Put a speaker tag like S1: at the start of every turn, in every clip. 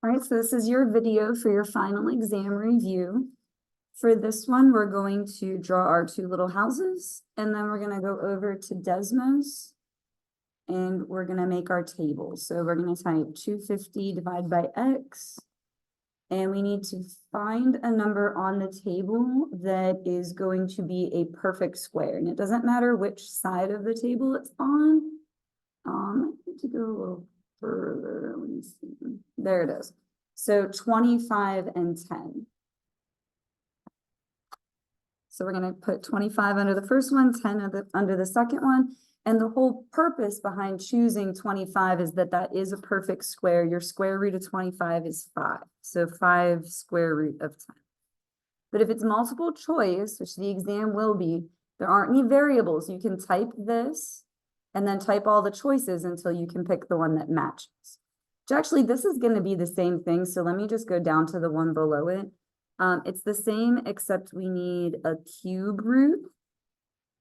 S1: All right, so this is your video for your final exam review. For this one, we're going to draw our two little houses, and then we're going to go over to Desmos, and we're going to make our table. So we're going to type 250 divided by x, and we need to find a number on the table that is going to be a perfect square. And it doesn't matter which side of the table it's on. I need to go a little further. Let me see. There it is. So 25 and 10. So we're going to put 25 under the first one, 10 under the second one. And the whole purpose behind choosing 25 is that that is a perfect square. Your square root of 25 is 5. So 5 square root of 10. But if it's multiple choice, which the exam will be, there aren't any variables. You can type this and then type all the choices until you can pick the one that matches. Which actually, this is going to be the same thing. So let me just go down to the one below it. It's the same, except we need a cube root.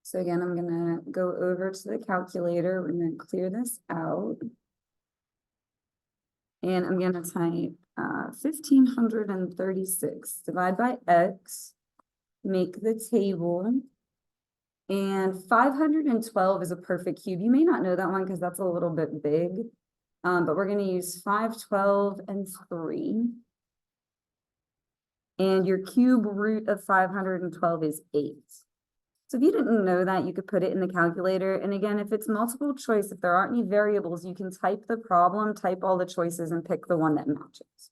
S1: So again, I'm going to go over to the calculator. We're going to clear this out. And I'm going to type 1,536 divide by x, make the table. And 512 is a perfect cube. You may not know that one because that's a little bit big. But we're going to use 512 and 3. And your cube root of 512 is 8. So if you didn't know that, you could put it in the calculator. And again, if it's multiple choice, if there aren't any variables, you can type the problem, type all the choices, and pick the one that matches.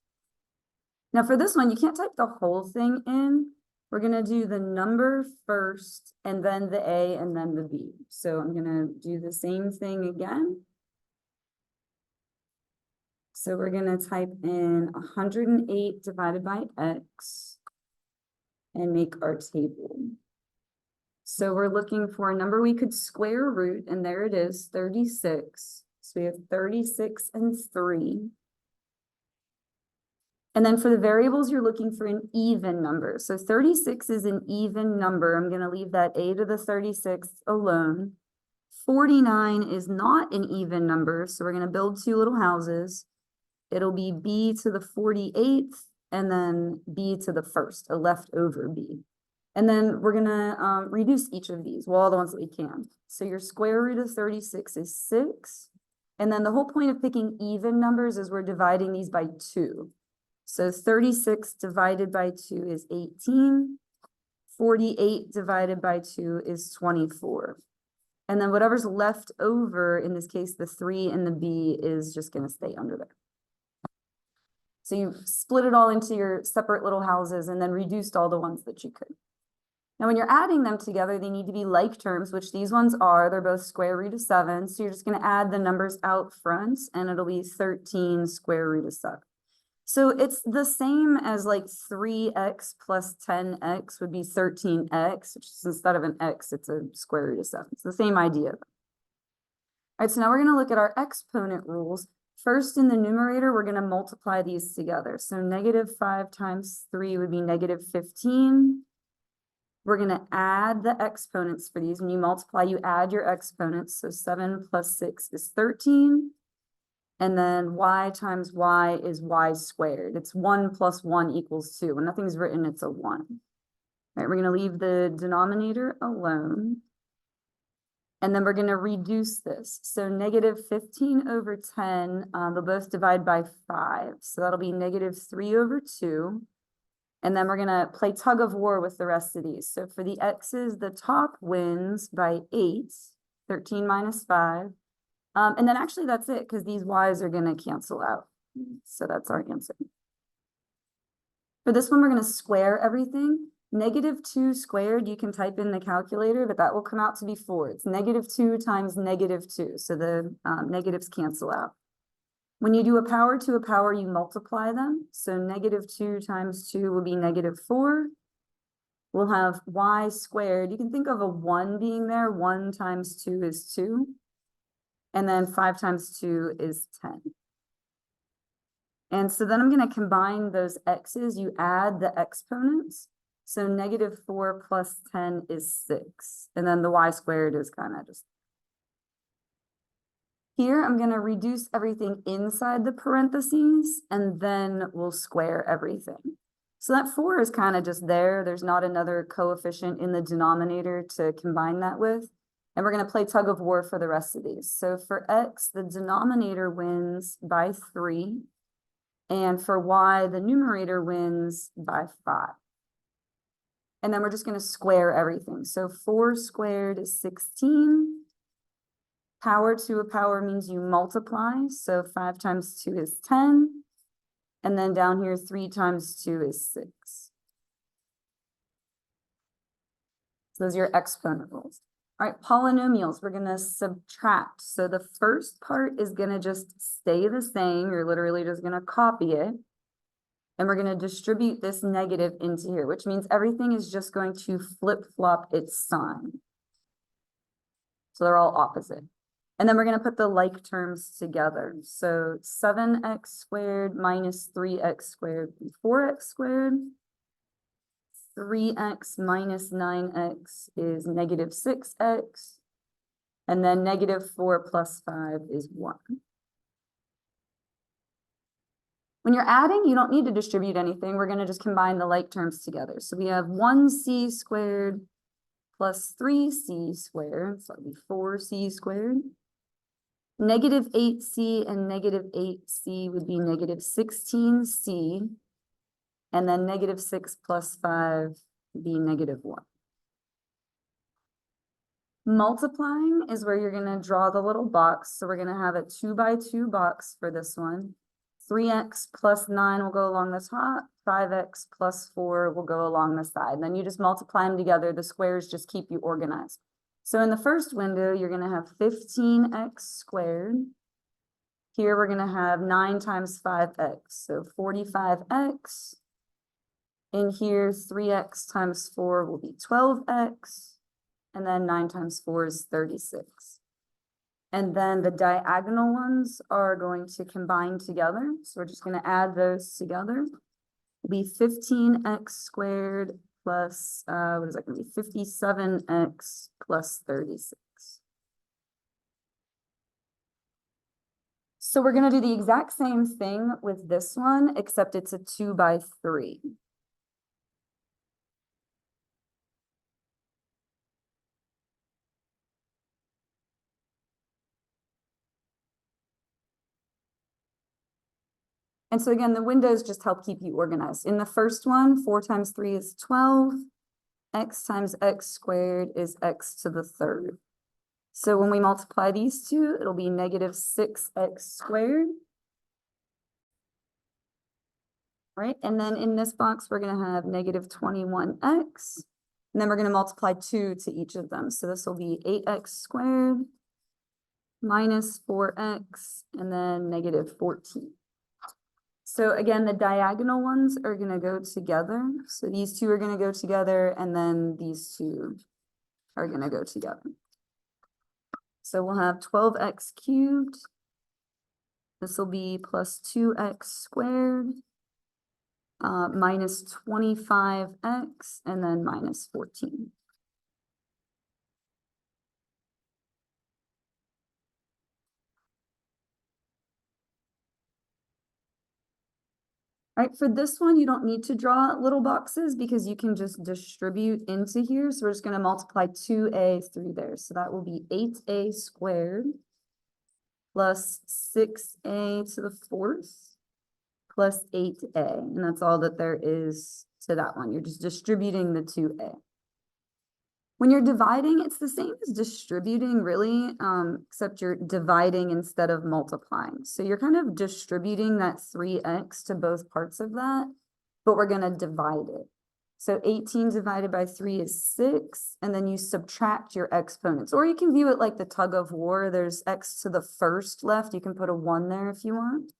S1: Now for this one, you can't type the whole thing in. We're going to do the number first, and then the A, and then the B. So I'm going to do the same thing again. So we're going to type in 108 divided by x and make our table. So we're looking for a number we could square root, and there it is, 36. So we have 36 and 3. And then for the variables, you're looking for an even number. So 36 is an even number. I'm going to leave that a to the 36th alone. 49 is not an even number, so we're going to build two little houses. It'll be b to the 48th, and then b to the first, a leftover b. And then we're going to reduce each of these, well, all the ones that we can. So your square root of 36 is 6. And then the whole point of picking even numbers is we're dividing these by 2. So 36 divided by 2 is 18. 48 divided by 2 is 24. And then whatever's left over, in this case, the 3 and the b is just going to stay under there. So you split it all into your separate little houses and then reduced all the ones that you could. Now, when you're adding them together, they need to be like terms, which these ones are. They're both square root of 7. So you're just going to add the numbers out front, and it'll be 13 square root of 7. So it's the same as like 3x plus 10x would be 13x, which is instead of an x, it's a square root of 7. It's the same idea. All right, so now we're going to look at our exponent rules. First, in the numerator, we're going to multiply these together. So negative 5 times 3 would be negative 15. We're going to add the exponents for these. When you multiply, you add your exponents. So 7 plus 6 is 13. And then y times y is y squared. It's 1 plus 1 equals 2. When nothing's written, it's a 1. All right, we're going to leave the denominator alone. And then we're going to reduce this. So negative 15 over 10, they'll both divide by 5. So that'll be negative 3 over 2. And then we're going to play tug of war with the rest of these. So for the x's, the top wins by 8, 13 minus 5. And then actually that's it, because these y's are going to cancel out. So that's our answer. For this one, we're going to square everything. Negative 2 squared, you can type in the calculator, but that will come out to be 4. It's negative 2 times negative 2. So the negatives cancel out. When you do a power to a power, you multiply them. So negative 2 times 2 will be negative 4. We'll have y squared. You can think of a 1 being there. 1 times 2 is 2. And then 5 times 2 is 10. And so then I'm going to combine those x's. You add the exponents. So negative 4 plus 10 is 6. And then the y squared is kind of just. Here, I'm gonna reduce everything inside the parentheses, and then we'll square everything. So that 4 is kind of just there. There's not another coefficient in the denominator to combine that with. And we're gonna play tug of war for the rest of these. So for x, the denominator wins by 3. And for y, the numerator wins by 5. And then we're just gonna square everything. So 4 squared is 16. Power to a power means you multiply. So 5 times 2 is 10. And then down here, 3 times 2 is 6. So those are your exponent rules. All right, polynomials, we're gonna subtract. So the first part is gonna just stay the same. You're literally just gonna copy it. And we're gonna distribute this negative into here, which means everything is just going to flip-flop its sign. So they're all opposite. And then we're gonna put the like terms together. So 7x squared minus 3x squared would be 4x squared. 3x minus 9x is negative 6x. And then negative 4 plus 5 is 1. When you're adding, you don't need to distribute anything. We're going to just combine the like terms together. So we have 1c squared plus 3c squared. So that would be 4c squared. Negative 8c and negative 8c would be negative 16c. And then negative 6 plus 5 would be negative 1. Multiplying is where you're going to draw the little box. So we're going to have a 2 by 2 box for this one. 3x plus 9 will go along the top. 5x plus 4 will go along the side. And then you just multiply them together. The squares just keep you organized. So in the first window, you're going to have 15x squared. Here we're going to have 9 times 5x. So 45x. In here, 3x times 4 will be 12x. And then 9 times 4 is 36. And then the diagonal ones are going to combine together. So we're just going to add those together. It'll be 15x squared plus, what is that going to be? 57x plus 36. So we're going to do the exact same thing with this one, except it's a 2 by 3. And so again, the windows just help keep you organized. In the first one, 4 times 3 is 12. X times x squared is x to the third. So when we multiply these two, it'll be negative 6x squared. Right, and then in this box, we're going to have negative 21x. And then we're going to multiply 2 to each of them. So this will be 8x squared minus 4x, and then negative 14. So again, the diagonal ones are going to go together. So these two are going to go together, and then these two are going to go together. So we'll have 12x cubed. This will be plus 2x squared minus 25x, and then minus 14. All right, for this one, you don't need to draw little boxes because you can just distribute into here. So we're just going to multiply 2a through there. So that will be 8a squared plus 6a to the fourth plus 8a. And that's all that there is to that one. You're just distributing the 2a. When you're dividing, it's the same as distributing, really, except you're dividing instead of multiplying. So you're kind of distributing that 3x to both parts of that, but we're going to divide it. So 18 divided by 3 is 6, and then you subtract your exponents. Or you can view it like the tug of war. There's x to the first left. You can put a 1 there if you want.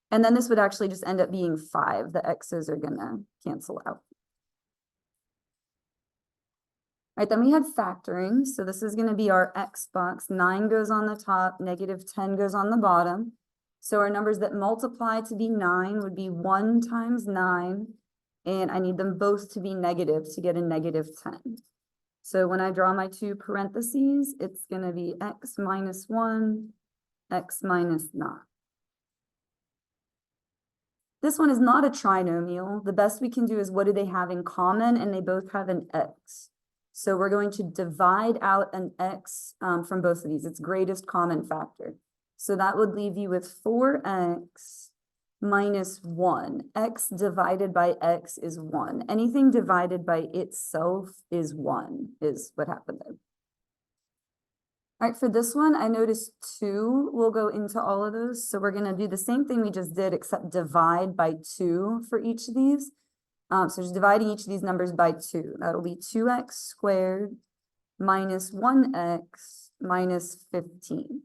S1: And then this would actually just end up being 5. The x's are going to cancel out. All right, then we had factoring. So this is going to be our x box. 9 goes on the top, negative 10 goes on the bottom. So our numbers that multiply to be 9 would be 1 times 9. And I need them both to be negative to get a negative 10. So when I draw my two parentheses, it's going to be x minus 1 x minus 9. This one is not a trinomial. The best we can do is what do they have in common? And they both have an x. So we're going to divide out an x from both of these. It's greatest common factor. So that would leave you with 4x minus 1. X divided by x is 1. Anything divided by itself is 1, is what happened there. All right, for this one, I noticed 2 will go into all of those. So we're going to do the same thing we just did, except divide by 2 for each of these. So just dividing each of these numbers by 2. That'll be 2x squared minus 1x minus 15.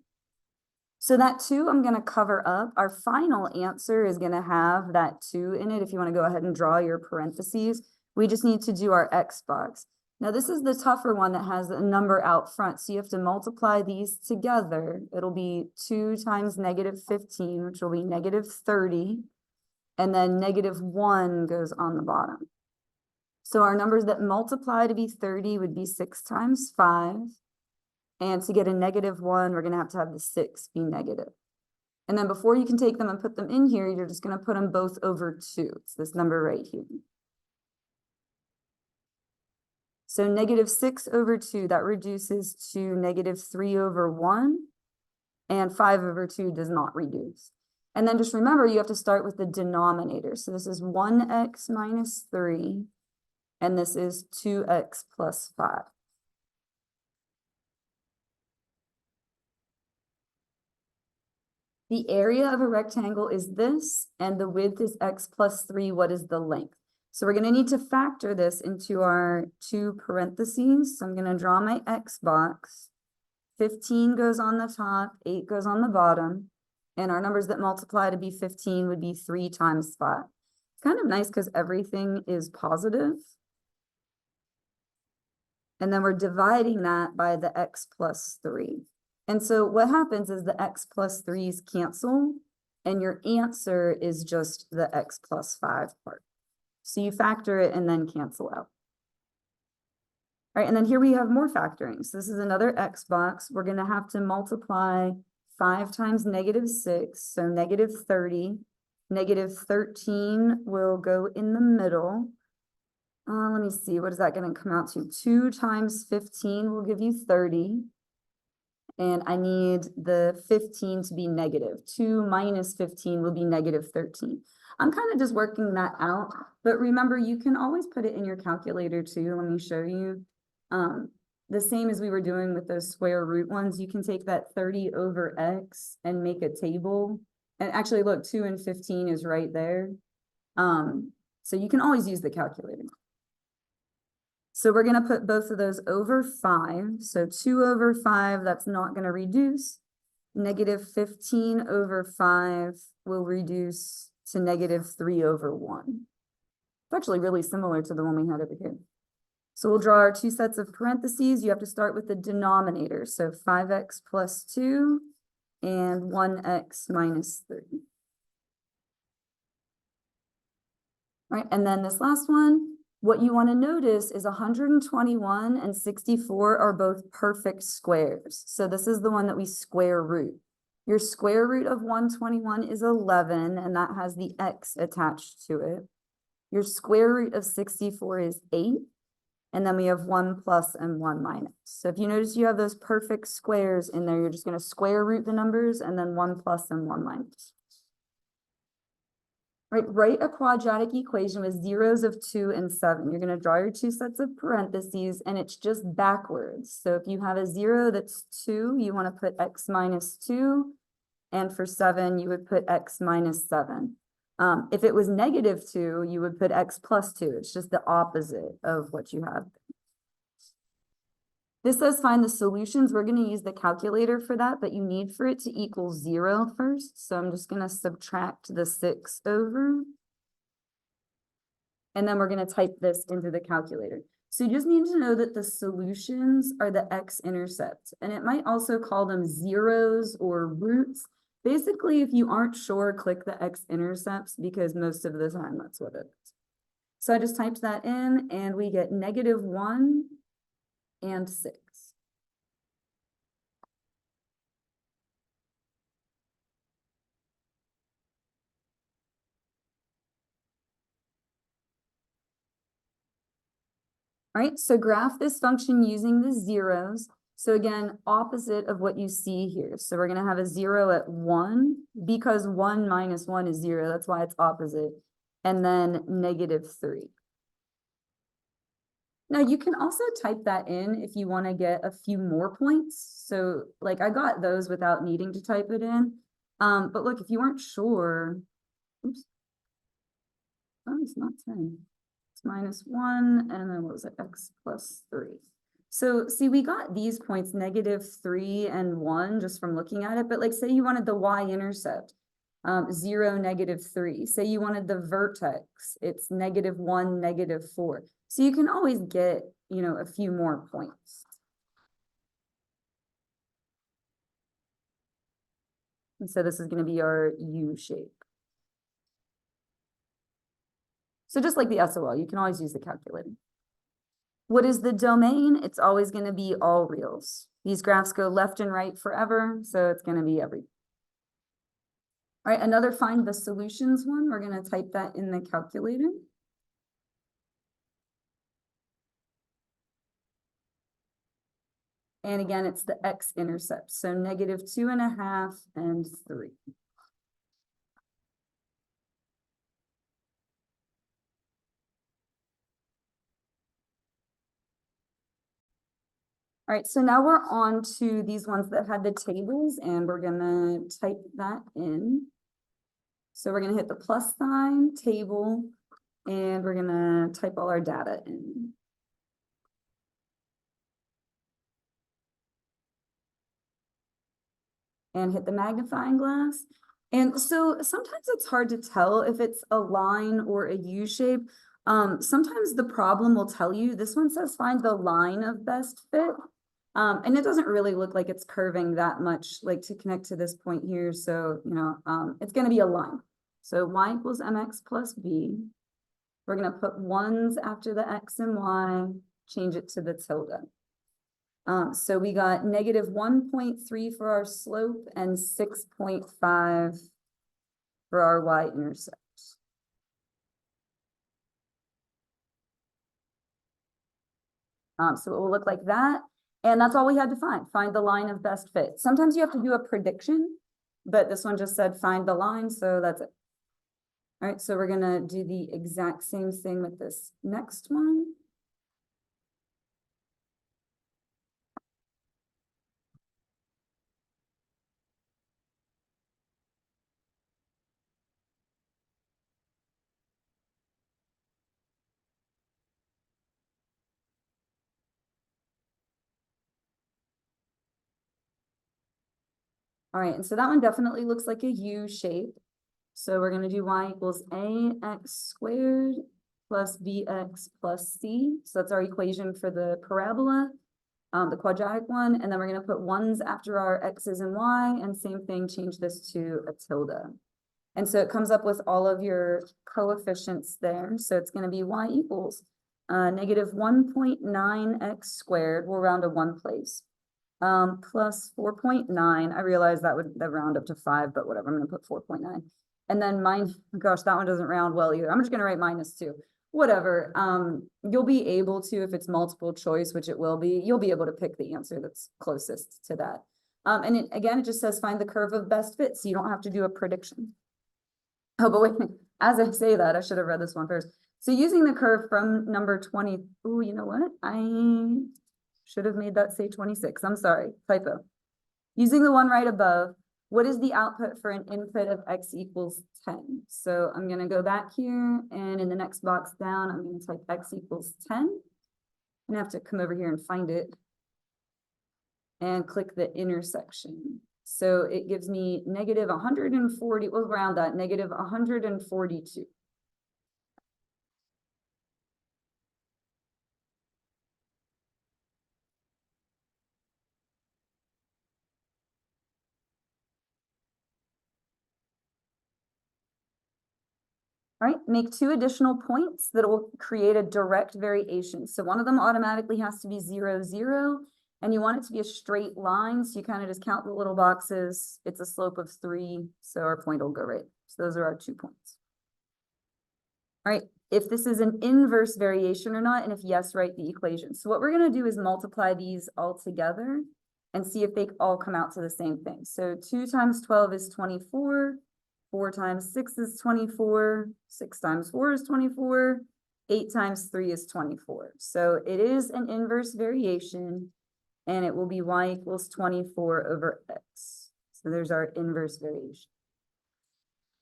S1: So that 2 I'm going to cover up. Our final answer is going to have that 2 in it. If you want to go ahead and draw your parentheses, we just need to do our x box. Now this is the tougher one that has a number out front. So you have to multiply these together. It'll be 2 times negative 15, which will be negative 30. And then negative 1 goes on the bottom. So our numbers that multiply to be 30 would be 6 times 5. And to get a negative 1, we're going to have the 6 be negative. And then before you can take them and put them in here, you're just going to put them both over 2. It's this number right here. So negative 6 over 2, that reduces to negative 3 over 1. And 5 over 2 does not reduce. And then just remember, you have to start with the denominator. So this is 1x minus 3. And this is 2x plus 5. The area of a rectangle is this, and the width is x plus 3. What is the length? So we're going to need to factor this into our 2 parentheses. So I'm going to draw my x box. 15 goes on the top, 8 goes on the bottom. And our numbers that multiply to be 15 would be 3 times 5. It's kind of nice because everything is positive. And then we're dividing that by the x plus 3. And so what happens is the x plus 3's cancel, and your answer is just the x plus 5 part. So you factor it and then cancel out. All right, and then here we have more factoring. So this is another x box. We're going to have to multiply 5 times negative 6, so negative 30. Negative 13 will go in the middle. Let me see, what is that going to come out to? 2 times 15 will give you 30. And I need the 15 to be negative. 2 minus 15 will be negative 13. I'm kind of just working that out. But remember, you can always put it in your calculator too. Let me show you. The same as we were doing with those square root ones. You can take that 30 over x and make a table. And actually, look, 2 and 15 is right there. So you can always use the calculator. So we're going to put both of those over 5. So 2 over 5, that's not going to reduce. Negative 15 over 5 will reduce to negative 3 over 1. It's actually really similar to the one we had over here. So we'll draw our 2 sets of parentheses. You have to start with the denominator. So 5x plus 2 and 1x minus 3. All right, and then this last one. What you want to notice is 121 and 64 are both perfect squares. So this is the one that we square root. Your square root of 121 is 11, and that has the x attached to it. Your square root of 64 is 8, and then we have 1 plus and 1 minus. So if you notice you have those perfect squares in there, you're just going to square root the numbers and then 1 plus and 1 minus. Right, write a quadratic equation with zeros of 2 and 7. You're going to draw your 2 sets of parentheses, and it's just backwards. So if you have a 0 that's 2, you want to put x minus 2. And for 7, you would put x minus 7. If it was negative 2, you would put x plus 2. It's just the opposite of what you have. This says find the solutions. We're going to use the calculator for that, but you need for it to equal 0 first. So I'm just going to subtract the 6 over. And then we're going to type this into the calculator. So you just need to know that the solutions are the x-intercepts. And it might also call them zeros or roots. Basically, if you aren't sure, click the x-intercepts because most of the time that's what it is. So I just typed that in and we get negative 1 and 6. All right, so graph this function using the zeros. So again, opposite of what you see here. So we're gonna have a 0 at 1 because 1 minus 1 is 0. That's why it's opposite. And then -3. Now you can also type that in if you want to get a few more points. So like I got those without needing to type it in. But look, if you weren't sure, oops. Oh, it's not 10. It's -1, and then what was it? X plus 3. So see, we got these points, -3 and 1, just from looking at it. But like, say you wanted the y-intercept, 0, -3. Say you wanted the vertex, it's -1, -4. So you can always get, you know, a few more points. And so this is going to be our U shape. So just like the SOL, you can always use the calculator. What is the domain? It's always going to be all reals. These graphs go left and right forever, so it's going to be every. All right, another find the solutions one. We're going to type that in the calculator. And again, it's the x-intercept, so -2.5 and 3. All right, so now we're on to these ones that had the tables, and we're gonna type that in. So we're gonna hit the plus sign, table, and we're gonna type all our data in. And hit the magnifying glass. And so sometimes it's hard to tell if it's a line or a U shape. Sometimes the problem will tell you, this one says find the line of best fit. And it doesn't really look like it's curving that much, like to connect to this point here. So, you know, it's going to be a line. So y equals mx plus b. We're going to put ones after the x and y, change it to the tilde. So we got -1.3 for our slope and 6.5 for our y-intercept. So it will look like that. And that's all we had to find the line of best fit. Sometimes you have to do a prediction, but this one just said find the line, so that's it. All right, so we're gonna do the exact same thing with this next one. All right, and so that one definitely looks like a U shape. So we're going to do y equals ax squared plus bx plus c. So that's our equation for the parabola, the quadratic one. And then we're going to put ones after our x's and y, and same thing, change this to a tilde. And so it comes up with all of your coefficients there. So it's going to be y equals -1.9x squared. We'll round to one place. Plus 4.9. I realize that would round up to 5, but whatever, I'm gonna put 4.9. And then gosh, that one doesn't round well either. I'm just gonna write -2. Whatever. You'll be able to, if it's multiple choice, which it will be, you'll be able to pick the answer that's closest to that. And again, it just says find the curve of best fit, so you don't have to do a prediction. Oh, but wait, as I say that, I should have read this one first. So using the curve from number 20, oh, you know what? I should have made that say 26. I'm sorry, typo. Using the one right above, what is the output for an input of x equals 10? So I'm going to go back here, and in the next box down, I'm going to type x equals 10. I'm going to have to come over here and find it and click the intersection. So it gives me -140, we'll round that, -142. All right, make 2 additional points that will create a direct variation. So one of them automatically has to be 0, 0, and you want it to be a straight line. So you kind of just count the little boxes. It's a slope of 3, so our point will go right. So those are our 2 points. All right, if this is an inverse variation or not, and if yes, write the equation. So what we're gonna do is multiply these all together and see if they all come out to the same thing. So 2 times 12 is 24, 4 times 6 is 24, 6 times 4 is 24, 8 times 3 is 24. So it is an inverse variation, and it will be y equals 24 over x. So there's our inverse variation.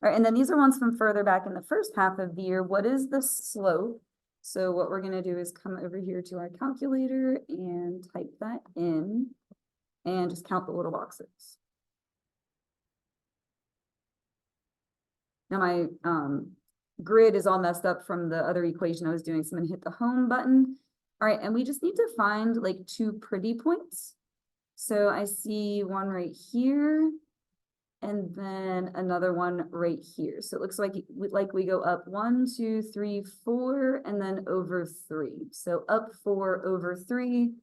S1: All right, and then these are ones from further back in the first half of the year. What is the slope? So what we're gonna do is come over here to our calculator and type that in and just count the little boxes. Now my grid is all messed up from the other equation I was doing, so I'm gonna hit the home button. All right, and we just need to find like 2 pretty points. So I see one right here, and then another one right here. So it looks like we go up 1, 2, 3, 4, and then over 3. So up 4 over 3,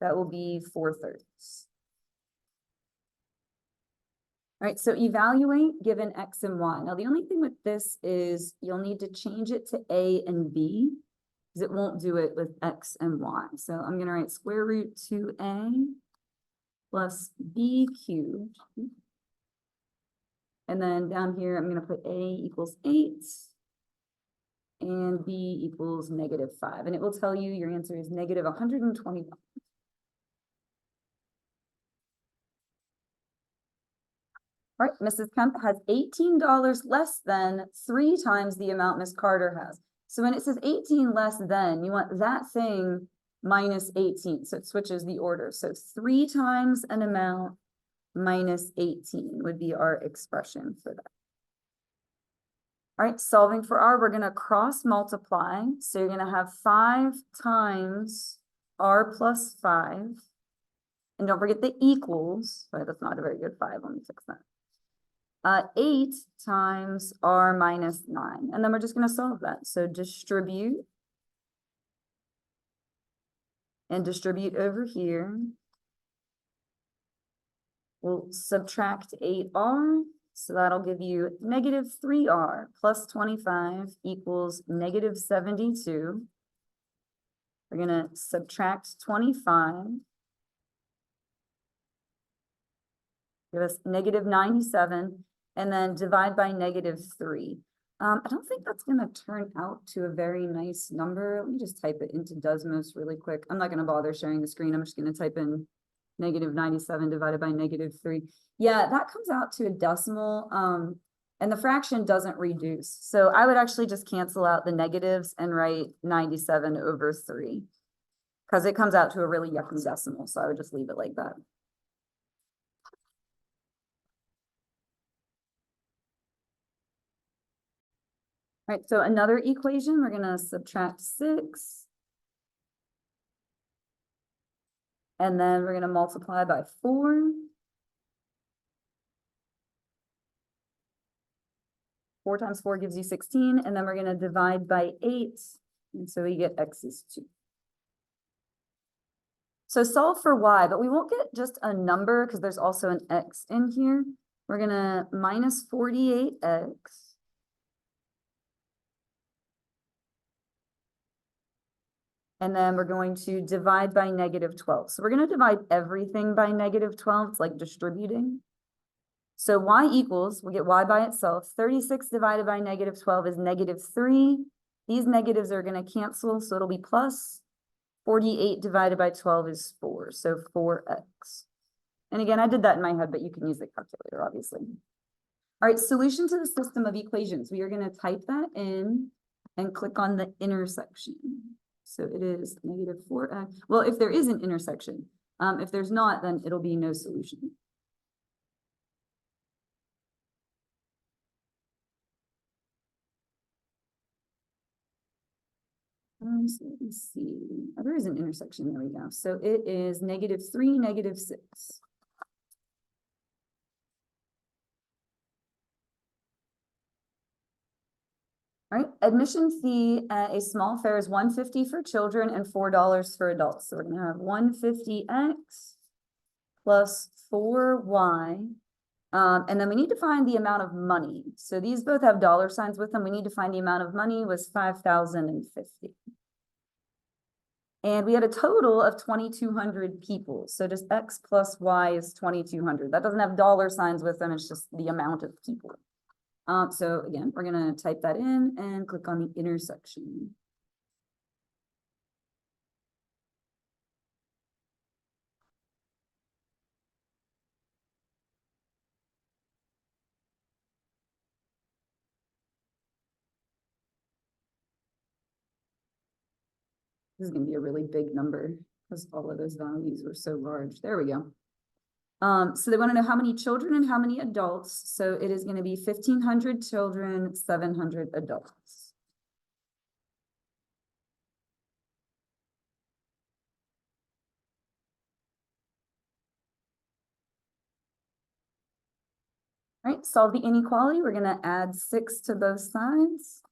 S1: that will be 4/3. All right, so evaluate given x and y. Now the only thing with this is you'll need to change it to a and b, because it won't do it with x and y. So I'm gonna write square root 2a plus b cubed. And then down here, I'm going to put a equals 8 and b equals -5. And it will tell you your answer is -121. All right, Mrs. Kemp has $18 less than 3 times the amount Miss Carter has. So when it says 18 less than, you want that thing minus 18. So it switches the order. So 3 times an amount minus 18 would be our expression for that. All right, solving for r, we're going to cross multiply. So you're going to have 5 times r plus 5. And don't forget the equals. Sorry, that's not a very good 5. Let me fix that. 8 times r minus 9. And then we're just going to solve that. So distribute. And distribute over here. We'll subtract 8r, so that'll give you -3r plus 25 equals -72. We're going to subtract 25. Give us -97, and then divide by -3. I don't think that's going to turn out to a very nice number. Let me just type it into Desmos really quick. I'm not going to bother sharing the screen. I'm just going to type in -97 divided by -3. Yeah, that comes out to a decimal, and the fraction doesn't reduce. So I would actually just cancel out the negatives and write 97 over 3, because it comes out to a really yucky decimal. So I would just leave it like that. All right, so another equation, we're going to subtract 6. And then we're going to multiply by 4. 4 times 4 gives you 16. And then we're going to divide by 8. And so we get x is 2. So solve for y, but we won't get just a number because there's also an x in here. We're going to minus 48x. And then we're going to divide by -12. So we're going to divide everything by -12. It's like distributing. So y equals, we'll get y by itself. 36 divided by -12 is -3. These negatives are going to cancel, so it'll be plus. 48 divided by 12 is 4, so 4x. And again, I did that in my head, but you can use the calculator, obviously. All right, solution to the system of equations. We are going to type that in and click on the intersection. So it is -4x. Well, if there is an intersection, if there's not, then it'll be no solution. So let me see. Oh, there is an intersection. There we go. So it is -3, -6. All right, admission fee at a small fair is $150 for children and $4 for adults. So we're going to have 150x plus 4y And then we need to find the amount of money. So these both have dollar signs with them. We need to find the amount of money was 5,050. And we had a total of 2,200 people. So just X plus Y is 2,200. That doesn't have dollar signs with them. It's just the amount of people. So again, we're gonna type that in and click on the intersection. This is gonna be a really big number because all of those values were so large. There we go. So they want to know how many children and how many adults. So it is going to be 1,500 children, 700 adults. All right, solve the inequality. We're going to add 6 to both sides.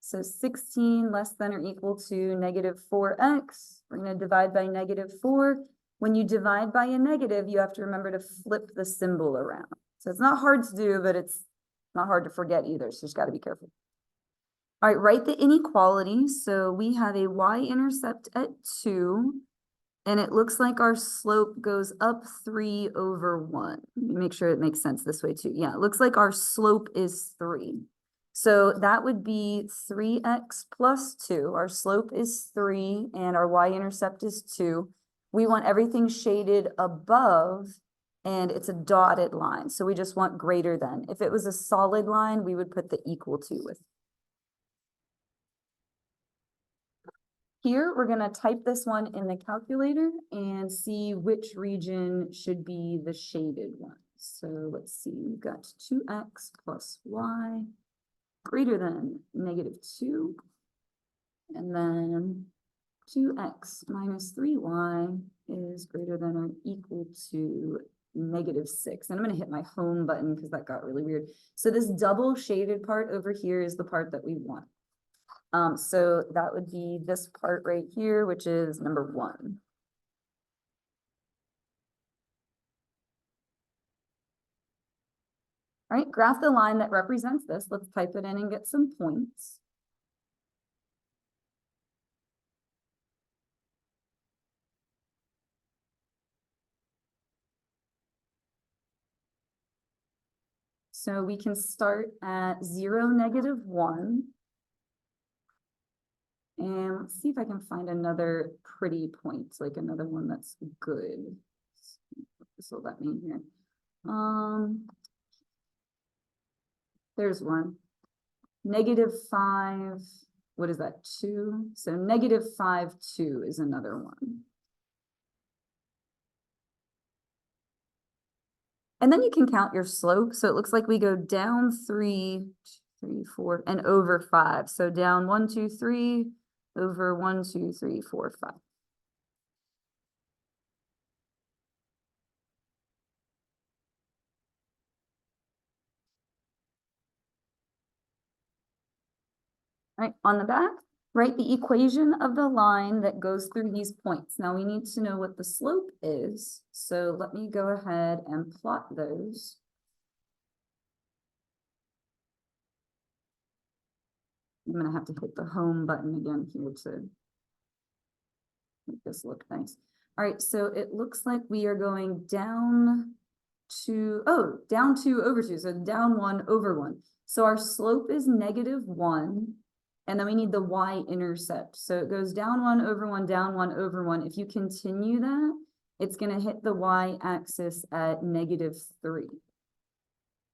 S1: So 16 less than or equal to negative 4x. We're going to divide by negative 4. When you divide by a negative, you have to remember to flip the symbol around. So it's not hard to do, but it's not hard to forget either. So you just got to be careful. All right, write the inequality. So we have a y-intercept at 2, and it looks like our slope goes up 3 over 1. Let me make sure it makes sense this way too. Yeah, it looks like our slope is 3. So that would be 3x plus 2. Our slope is 3 and our y-intercept is 2. We want everything shaded above and it's a dotted line. So we just want greater than. If it was a solid line, we would put the equal to with. Here, we're going to type this one in the calculator and see which region should be the shaded one. So let's see, we've got 2x plus y greater than negative 2. And then 2x minus 3y is greater than or equal to negative 6. And I'm going to hit my home button because that got really weird. So this double shaded part over here is the part that we want. So that would be this part right here, which is number 1. All right, graph the line that represents this. Let's type it in and get some points. So we can start at 0, negative 1. And let's see if I can find another pretty point, like another one that's good. This will let me here. There's one. Negative 5, what is that, 2? So negative 5, 2 is another one. And then you can count your slope. So it looks like we go down 3, 3, 4, and over 5. So down 1, 2, 3, over 1, 2, 3, 4, 5. All right, on the back, write the equation of the line that goes through these points. Now we need to know what the slope is. So let me go ahead and plot those. I'm going to have to hit the home button again here to make this look nice. All right, so it looks like we are going down to, down 2 over 2, so down 1 over 1. So our slope is negative 1, and then we need the y-intercept. So it goes down 1 over 1, down 1 over 1. If you continue that, it's going to hit the y-axis at negative 3.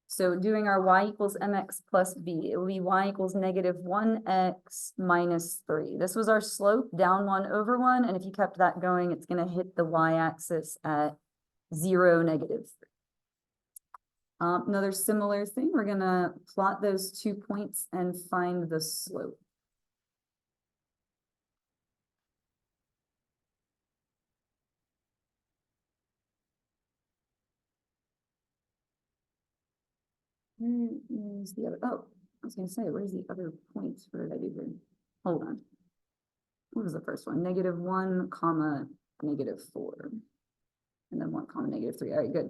S1: So doing our y equals mx plus b, it will be y equals negative 1x minus 3. This was our slope, down 1 over 1, and if you kept that going, it's going to hit the y-axis at 0, negative 3. Another similar thing, we're going to plot those 2 points and find the slope. Where is the other? Oh, I was going to say, where's the other points? What did I do here? Hold on. What was the first one? Negative 1, comma, negative 4. And then 1, comma, negative 3. All right, good.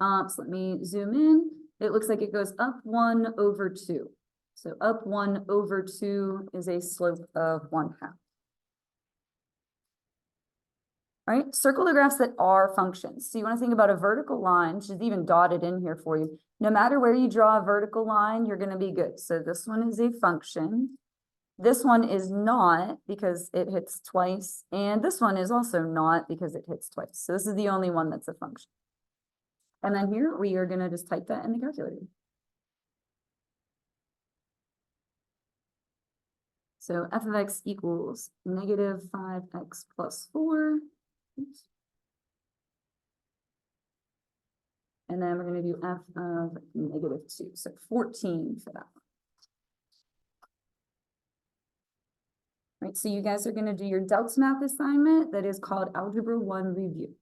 S1: So let me zoom in. It looks like it goes up 1/2. So up 1/2 is a slope of 1/2. All right, circle the graphs that are functions. So you want to think about a vertical line, which is even dotted in here for you. No matter where you draw a vertical line, you're going to be good. So this one is a function. This one is not because it hits twice. And this one is also not because it hits twice. So this is the only one that's a function. And then here we are going to just type that in the calculator. So f of x equals negative 5x plus 4. Oops. And then we're going to do f of negative 2. So 14 for that one. Right, so you guys are going to do your Delts Math assignment that is called Algebra 1 Review.